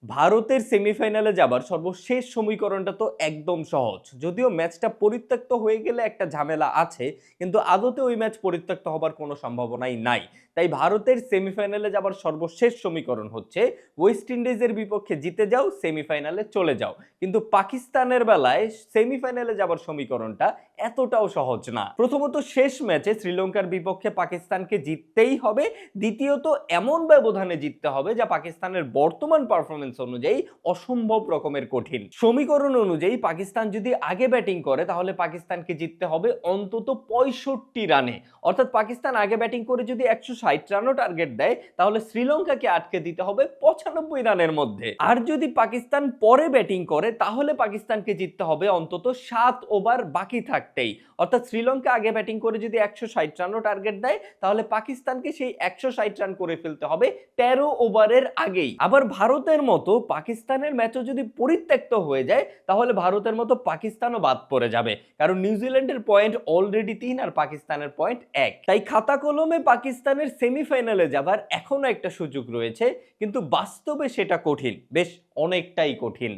ভারতের সেমিফাইনালে যাবার সর্বশেষ সমীকরণটা তো একদম সহজ। যদিও ম্যাচটা পরিত্যক্ত হয়ে গেলে একটা ঝামেলা আছে, কিন্তু আদতে ওই ম্যাচ পরিত্যক্ত হবার কোনো সম্ভাবনাই নাই। তাই ভারতের সেমিফাইনালে যাবার সর্বশেষ সমীকরণ হচ্ছে ওয়েস্ট ইন্ডিজের বিপক্ষে জিতে যাও, সেমিফাইনালে চলে যাও। কিন্তু পাকিস্তানের বেলায় সেমিফাইনালে যাবার সমীকরণটা এতটাও সহজ না। প্রথমত, শেষ ম্যাচে শ্রীলঙ্কার বিপক্ষে পাকিস্তানকে জিততেই হবে। দ্বিতীয়ত, এমন ব্যবধানে জিততে হবে যা পাকিস্তানের বর্তমান পারফরমেন্স অনুযায়ী অসম্ভব রকমের কঠিন। সমীকরণ অনুযায়ী পাকিস্তান যদি আগে ব্যাটিং করে তাহলে পাকিস্তানকে জিততে হবে অন্তত 65 রানে। অর্থাৎ পাকিস্তান আগে ব্যাটিং করে যদি 160 রানও টার্গেট দেয় তাহলে শ্রীলঙ্কাকে আটকে দিতে হবে 95 রানের মধ্যে। আর যদি পাকিস্তান পরে ব্যাটিং করে তাহলে পাকিস্তানকে জিততে হবে অন্তত 7 ওভার বাকি থাকতেই। অর্থাৎ শ্রীলঙ্কা আগে ব্যাটিং করে যদি 160 রানও টার্গেট দেয় তাহলে পাকিস্তানকে সেই 160 রান করে ফেলতে হবে 13 ওভারের আগেই। আবার ভারতের মতো পাকিস্তানের ম্যাচও যদি পরিত্যক্ত হয়ে যায় তাহলে ভারতের মতো পাকিস্তানও বাদ পড়ে যাবে, কারণ নিউজিল্যান্ডের পয়েন্ট অলরেডি 3 আর পাকিস্তানের পয়েন্ট 1। তাই খাতা কলমে পাকিস্তানের সেমিফাইনালে যাবার এখনো একটা সুযোগ রয়েছে, কিন্তু বাস্তবে সেটা কঠিন, বেশ অনেকটাই কঠিন।